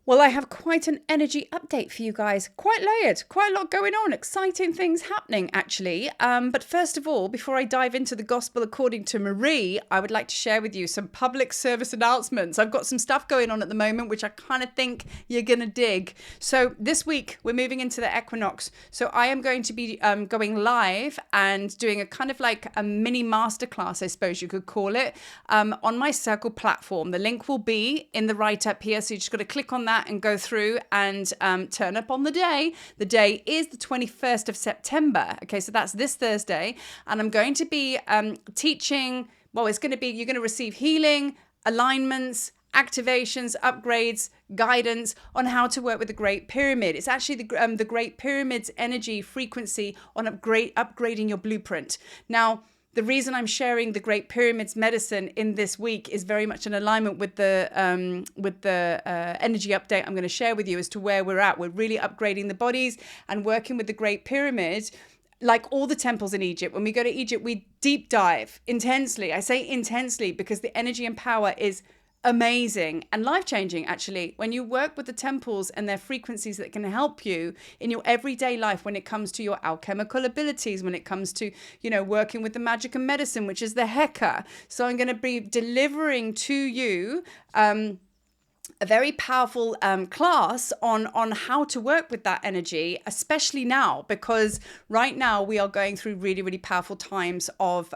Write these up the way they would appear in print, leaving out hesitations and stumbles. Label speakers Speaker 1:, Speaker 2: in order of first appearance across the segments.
Speaker 1: Well, I have quite an energy update for you guys. Quite layered, quite a lot going on, exciting things happening actually. But first of all, before I dive into the gospel according to Marie, I would like to share with you some public service announcements. I've got some stuff going on at the moment, which I kind of think you're going to dig. So this week, we're moving into the equinox. So I am going to be going live and doing a kind of like a mini masterclass, I suppose you could call it, on my Circle platform. The link will be in the write-up here. So you just got to click on that and go through and turn up on the day. The day is the 21st of September. Okay, so that's this Thursday. And I'm going to be teaching, well, it's going to be, you're going to receive healing, alignments, activations, upgrades, guidance on how to work with the Great Pyramid. It's actually the Great Pyramid's energy frequency on upgrading your blueprint. Now, the reason I'm sharing the Great Pyramid's medicine in this week is very much in alignment with the energy update I'm going to share with you as to where we're at. We're really upgrading the bodies and working with the Great Pyramid. Like all the temples in Egypt, when we go to Egypt, we deep dive intensely. I say intensely because the energy and power is amazing and life-changing actually when you work with the temples and their frequencies that can help you in your everyday life when it comes to your alchemical abilities, when it comes to, you know, working with the magic and medicine, which is the Heka. So I'm going to be delivering to you a very powerful class on how to work with that energy, especially now, because right now we are going through really, really powerful times of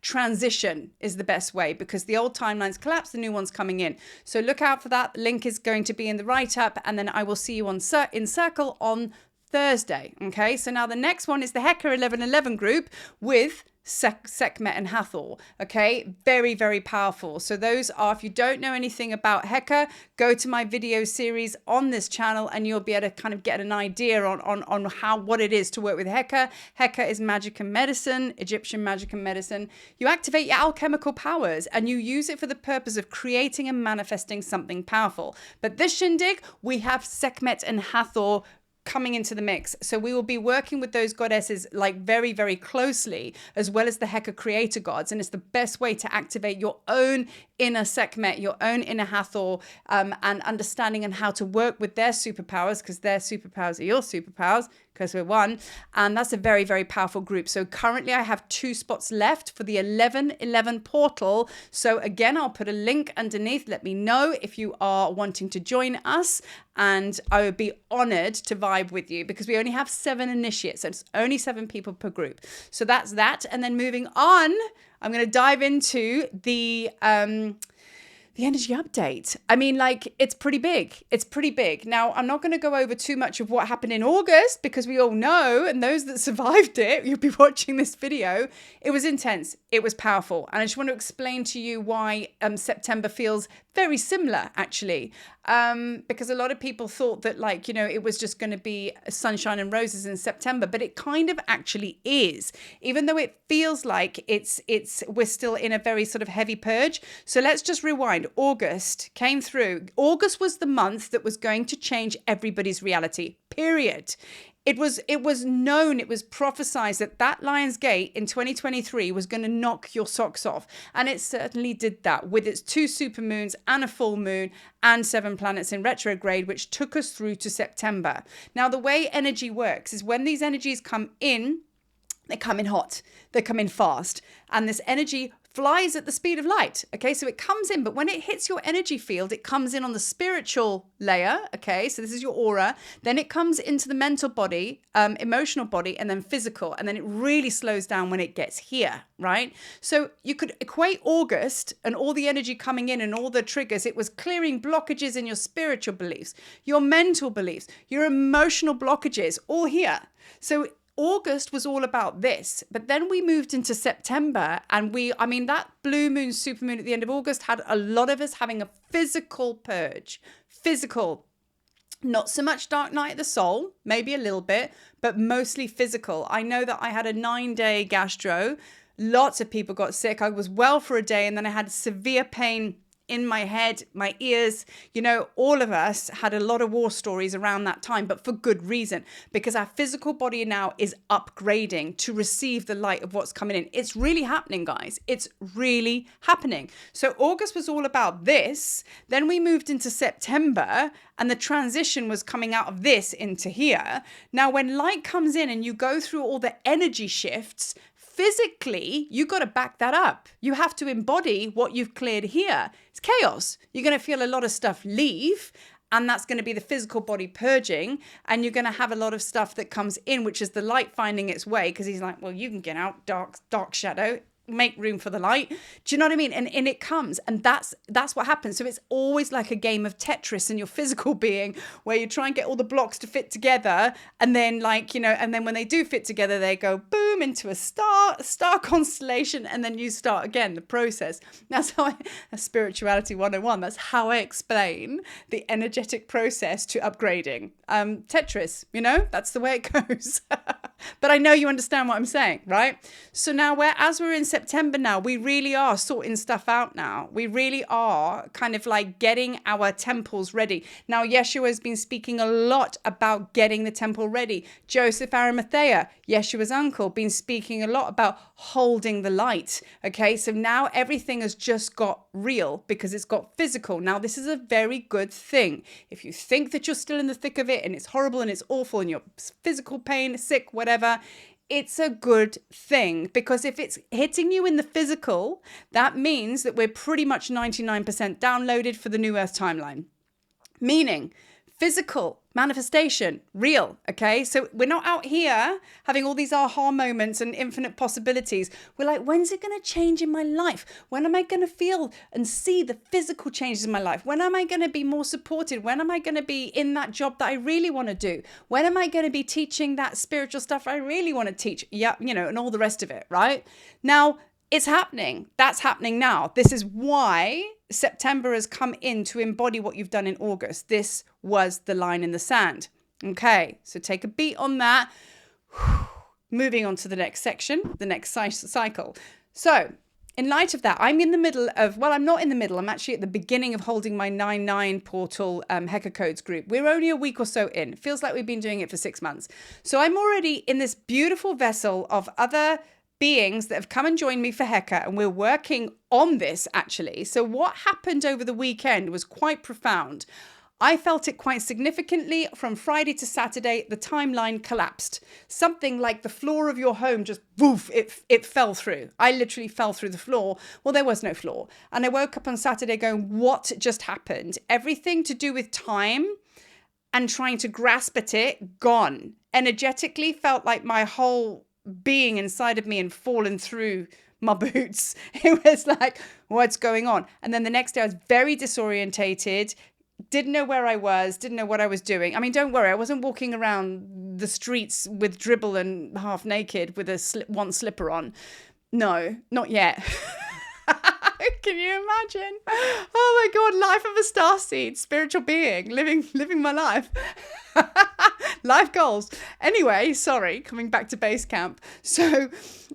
Speaker 1: transition is the best way, because the old timelines collapse, the new one's coming in. So look out for that. The link is going to be in the write-up, and then I will see you in Circle on Thursday. Okay, so now the next one is the Heka 1111 group with SEKHMET and HATHOR. Okay, very, very powerful. So those are, if you don't know anything about Heka, go to my video series on this channel and you'll be able to kind of get an idea on what it is to work with Heka. Heka is magic and medicine, Egyptian magic and medicine. You activate your alchemical powers and you use it for the purpose of creating and manifesting something powerful. But this shindig, we have SEKHMET and HATHOR coming into the mix. So we will be working with those goddesses like very, very closely, as well as the Heka creator gods. And it's the best way to activate your own inner SEKHMET, your own inner HATHOR, and understanding and how to work with their superpowers, because their superpowers are your superpowers, because we're one. And that's a very, very powerful group. So currently I have 2 spots left for the 1111 portal. So again, I'll put a link underneath. Let me know if you are wanting to join us. And I would be honored to vibe with you, because we only have 7 initiates. So it's only 7 people per group. So that's that. And then moving on, I'm going to dive into the energy update. I mean, like, it's pretty big. It's pretty big. Now, I'm not going to go over too much of what happened in August, because we all know, and those that survived it, you'll be watching this video, it was intense. It was powerful. And I just want to explain to you why September feels very similar, actually. Because a lot of people thought that, like, you know, it was just going to be sunshine and roses in September, but it kind of actually is, even though it feels like we're still in a very sort of heavy purge. So let's just rewind. August came through. August was the month that was going to change everybody's reality, period. It was known, it was prophesied that Lion's Gate in 2023 was going to knock your socks off. And it certainly did that, with its 2 supermoons and a full moon and 7 planets in retrograde, which took us through to September. Now, the way energy works is when these energies come in, they come in hot, they come in fast. And this energy flies at the speed of light. Okay, so it comes in, but when it hits your energy field, it comes in on the spiritual layer. Okay, so this is your aura. Then it comes into the mental body, emotional body, and then physical. And then it really slows down when it gets here, right? So you could equate August and all the energy coming in and all the triggers. It was clearing blockages in your spiritual beliefs, your mental beliefs, your emotional blockages, all here. So August was all about this, but then we moved into September, and that blue moon, super moon at the end of August had a lot of us having a physical purge. Physical, not so much dark night of the soul, maybe a little bit, but mostly physical. I know that I had a 9-day gastro. Lots of people got sick. I was well for a day, and then I had severe pain in my head, my ears. You know, all of us had a lot of war stories around that time, but for good reason, because our physical body now is upgrading to receive the light of what's coming in. It's really happening, guys. It's really happening. So August was all about this. Then we moved into September, and the transition was coming out of this into here. Now, when light comes in and you go through all the energy shifts, physically, you got to back that up. You have to embody what you've cleared here. It's chaos. You're going to feel a lot of stuff leave, and that's going to be the physical body purging. And you're going to have a lot of stuff that comes in, which is the light finding its way, because he's like, well, you can get out, dark shadow. Make room for the light. Do you know what I mean? And it comes, and that's what happens. So it's always like a game of Tetris in your physical being, where you try and get all the blocks to fit together, and then and then when they do fit together, they go boom into a star constellation, and then you start again the process. That's how Spirituality 101. That's how I explain the energetic process to upgrading. Tetris, that's the way it goes. But I know you understand what I'm saying, right? So now as we're in September now, we really are sorting stuff out now. We really are kind of like getting our temples ready. Now, Yeshua has been speaking a lot about getting the temple ready. Joseph Arimathea, Yeshua's uncle, been speaking a lot about holding the light. Okay, so now everything has just got real because it's got physical. Now, this is a very good thing. If you think that you're still in the thick of it and it's horrible and it's awful and you're physical pain, sick, whatever, it's a good thing, because if it's hitting you in the physical, that means that we're pretty much 99% downloaded for the New Earth timeline. Meaning, physical manifestation, real, okay? So we're not out here having all these aha moments and infinite possibilities. We're like, when's it going to change in my life? When am I going to feel and see the physical changes in my life? When am I going to be more supported? When am I going to be in that job that I really want to do? When am I going to be teaching that spiritual stuff I really want to teach? Yeah, and all the rest of it, right? Now, it's happening. That's happening now. This is why September has come in to embody what you've done in August. This was the line in the sand. Okay, so take a beat on that. Moving on to the next section, the next cycle. So in light of that, I'm in the middle of, well, I'm not in the middle. I'm actually at the beginning of holding my 9/9 portal Heka codes group. We're only a week or so in. It feels like we've been doing it for 6 months. So I'm already in this beautiful vessel of other beings that have come and joined me for Heka, and we're working on this actually. So what happened over the weekend was quite profound. I felt it quite significantly. From Friday to Saturday, the timeline collapsed. Something like the floor of your home just woof, it fell through. I literally fell through the floor. Well, there was no floor. And I woke up on Saturday going, what just happened? Everything to do with time and trying to grasp at it, gone. Energetically felt like my whole being inside of me and fallen through my boots. It was like, what's going on? And then the next day I was very disorientated, didn't know where I was, didn't know what I was doing. I mean, don't worry, I wasn't walking around the streets with dribble and half naked with one slipper on. No, not yet. Can you imagine? Oh my God, life of a starseed, spiritual being, living my life. Life goals. Anyway, sorry, coming back to base camp. So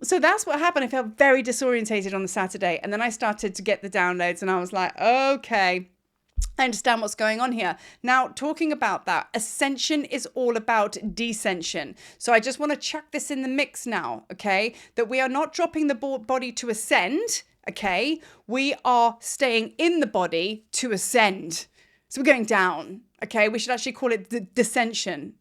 Speaker 1: that's what happened. I felt very disorientated on the Saturday, and then I started to get the downloads, and I was like, okay, I understand what's going on here. Now, talking about that, ascension is all about descension. So I just want to chuck this in the mix now, okay? That we are not dropping the body to ascend, okay? We are staying in the body to ascend. So we're going down, okay? We should actually call it the descension.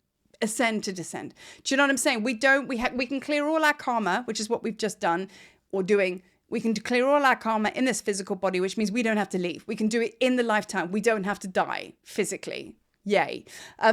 Speaker 1: Ascend to descend. Do you know what I'm saying? We can clear all our karma, which is what we've just done or doing. We can clear all our karma in this physical body, which means we don't have to leave. We can do it in the lifetime. We don't have to die physically. Yay.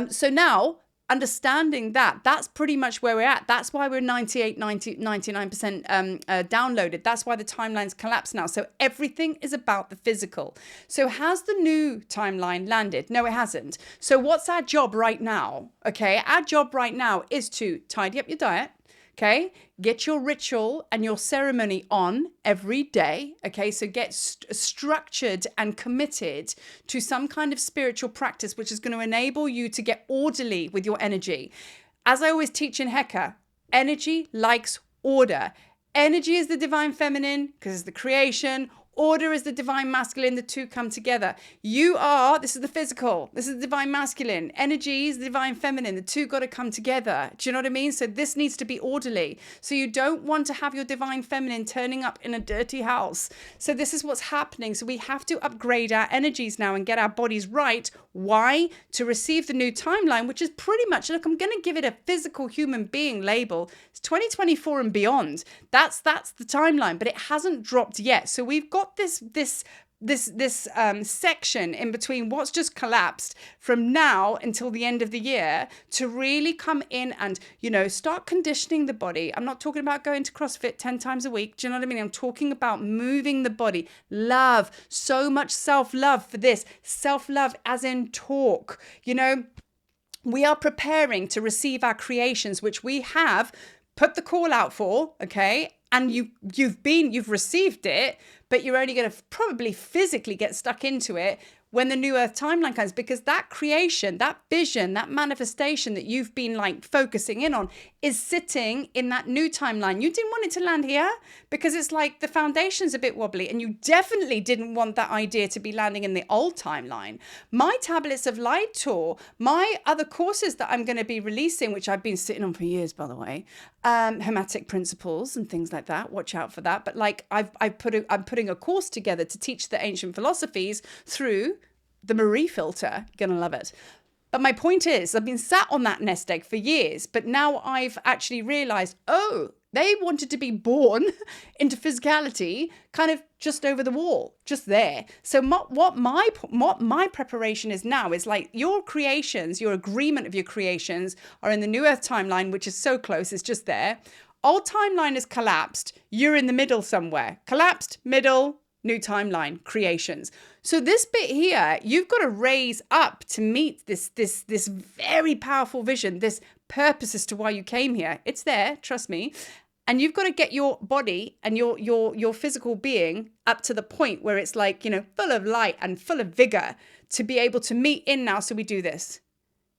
Speaker 1: So now, understanding that, that's pretty much where we're at. That's why we're 99% downloaded. That's why the timeline's collapsed now. So everything is about the physical. So has the new timeline landed? No, it hasn't. So what's our job right now? Okay, our job right now is to tidy up your diet. Okay, get your ritual and your ceremony on every day. Okay, so get structured and committed to some kind of spiritual practice, which is going to enable you to get orderly with your energy. As I always teach in Heka, energy likes order. Energy is the divine feminine because it's the creation. Order is the divine masculine, the two come together. This is the physical, this is the divine masculine. Energy is the divine feminine, the two got to come together. Do you know what I mean? So this needs to be orderly. So you don't want to have your divine feminine turning up in a dirty house. So this is what's happening. So we have to upgrade our energies now and get our bodies right. Why? To receive the new timeline, which is pretty much, look, I'm going to give it a physical human being label. It's 2024 and beyond. That's the timeline, but it hasn't dropped yet. So we've got this section in between what's just collapsed from now until the end of the year to really come in and, start conditioning the body. I'm not talking about going to CrossFit 10 times a week. Do you know what I mean? I'm talking about moving the body. Love, so much self-love for this. Self-love as in talk. We are preparing to receive our creations, which we have put the call out for, okay? And you've received it, but you're only going to probably physically get stuck into it when the new earth timeline comes, because that creation, that vision, that manifestation that you've been focusing in on is sitting in that new timeline. You didn't want it to land here because it's like the foundation's a bit wobbly, and you definitely didn't want that idea to be landing in the old timeline. My Tablets of Light tour, my other courses that I'm going to be releasing, which I've been sitting on for years, by the way, Hermetic principles and things like that. Watch out for that. But I'm putting a course together to teach the ancient philosophies through the Marie filter. You're gonna love it. But my point is, I've been sat on that nest egg for years, but now I've actually realized, they wanted to be born into physicality kind of just over the wall, just there. So what my preparation is now is like your creations, your agreement of your creations are in the new earth timeline, which is so close, it's just there. Old timeline is collapsed. You're in the middle somewhere. Collapsed, middle, new timeline, creations. So this bit here, you've got to raise up to meet this very powerful vision, this purpose as to why you came here. It's there, trust me. And you've got to get your body and your physical being up to the point where it's like, full of light and full of vigor to be able to meet in now. So we do this.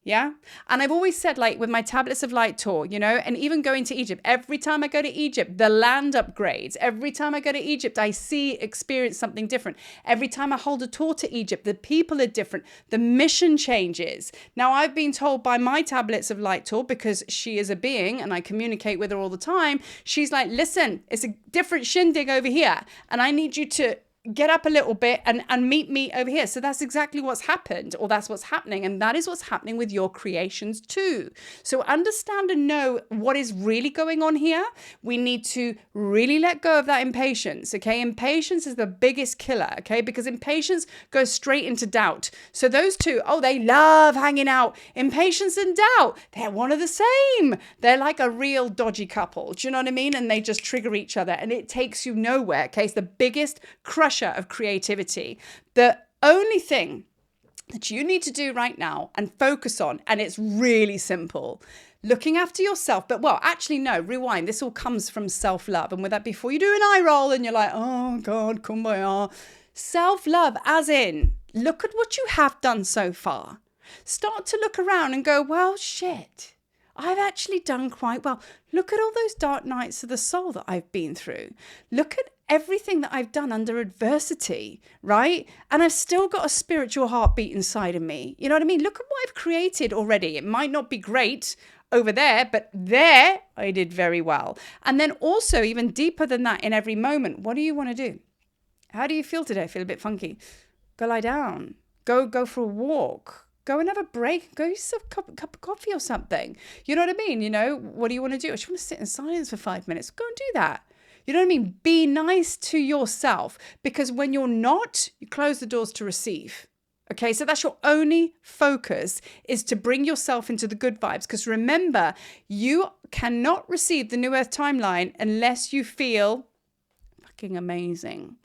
Speaker 1: Yeah. And I've always said, with my Tablets of Light tour, and even going to Egypt, every time I go to Egypt, the land upgrades. Every time I go to Egypt, experience something different. Every time I hold a tour to Egypt, the people are different. The mission changes. Now, I've been told by my Tablets of Light tour, because she is a being and I communicate with her all the time. She's like, listen, it's a different shindig over here. And I need you to get up a little bit and meet me over here. So that's exactly what's happened, or that's what's happening. And that is what's happening with your creations too. So understand and know what is really going on here. We need to really let go of that impatience. Okay. Impatience is the biggest killer. Okay. Because impatience goes straight into doubt. So those two, they love hanging out. Impatience and doubt. They're one of the same. They're like a real dodgy couple. Do you know what I mean? And they just trigger each other and it takes you nowhere. Okay. It's the biggest crusher of creativity. The only thing that you need to do right now and focus on, and it's really simple, looking after yourself. But actually, no, rewind. This all comes from self-love. And with that, before you do an eye roll and you're like, oh God, kumbaya. Self-love as in, look at what you have done so far. Start to look around and go, well, shit, I've actually done quite well. Look at all those dark nights of the soul that I've been through. Look at everything that I've done under adversity, right? And I've still got a spiritual heartbeat inside of me. You know what I mean? Look at what I've created already. It might not be great over there, but there I did very well. And then also even deeper than that, in every moment, what do you want to do? How do you feel today? Feel a bit funky? Go lie down. Go for a walk. Go and have a break. Go yourself a cup of coffee or something. You know what I mean? What do you want to do? I just want to sit in silence for 5 minutes. Go and do that. You know what I mean? Be nice to yourself, because when you're not, you close the doors to receive. Okay, so that's your only focus, is to bring yourself into the good vibes. Because remember, you cannot receive the New Earth timeline unless you feel fucking amazing.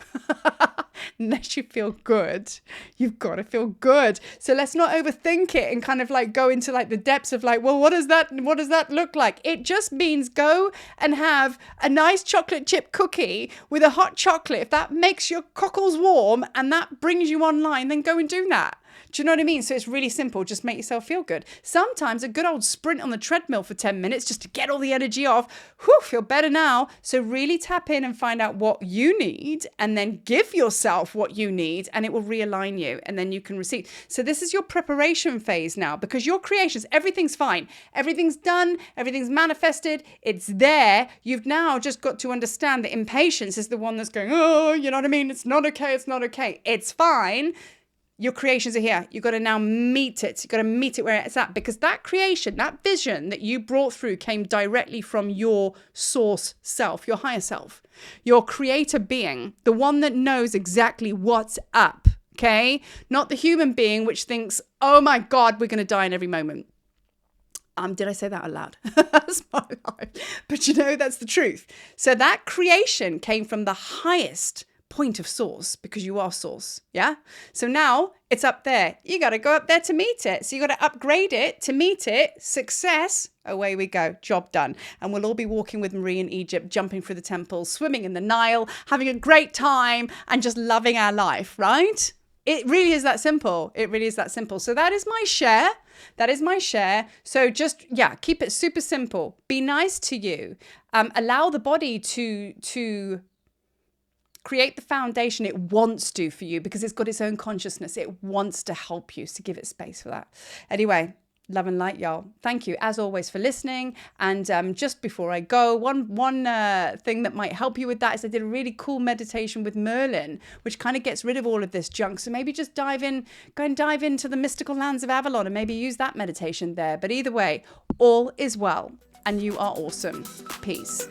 Speaker 1: Unless you feel good. You've got to feel good. So let's not overthink it and kind of go into the depths of well, what does that look like? It just means go and have a nice chocolate chip cookie with a hot chocolate. If that makes your cockles warm and that brings you online, then go and do that. Do you know what I mean? So it's really simple. Just make yourself feel good. Sometimes a good old sprint on the treadmill for 10 minutes just to get all the energy off. Whew, feel better now. So really tap in and find out what you need and then give yourself what you need and it will realign you and then you can receive. So this is your preparation phase now because your creations, everything's fine. Everything's done. Everything's manifested. It's there. You've now just got to understand that impatience is the one that's going, oh, you know what I mean? It's not okay. It's not okay. It's fine. Your creations are here. You've got to now meet it. You've got to meet it where it's at because that creation, that vision that you brought through came directly from your source self, your higher self, your creator being, the one that knows exactly what's up. Okay. Not the human being, which thinks, oh my God, we're going to die in every moment. Did I say that out loud? That's my life. But you know, that's the truth. So that creation came from the highest point of source because you are source. Yeah. So now it's up there. You got to go up there to meet it. So you got to upgrade it to meet it. Success. Away we go. Job done. And we'll all be walking with Marie in Egypt, jumping through the temples, swimming in the Nile, having a great time and just loving our life. Right? It really is that simple. It really is that simple. So that is my share. That is my share. So just, yeah, keep it super simple. Be nice to you. Allow the body to create the foundation it wants to for you because it's got its own consciousness. It wants to help you. So give it space for that. Anyway, love and light, y'all. Thank you, as always, for listening. And just before I go, one thing that might help you with that is I did a really cool meditation with Merlin, which kind of gets rid of all of this junk. So maybe just go and dive into the mystical lands of Avalon and maybe use that meditation there. But either way, all is well and you are awesome. Peace.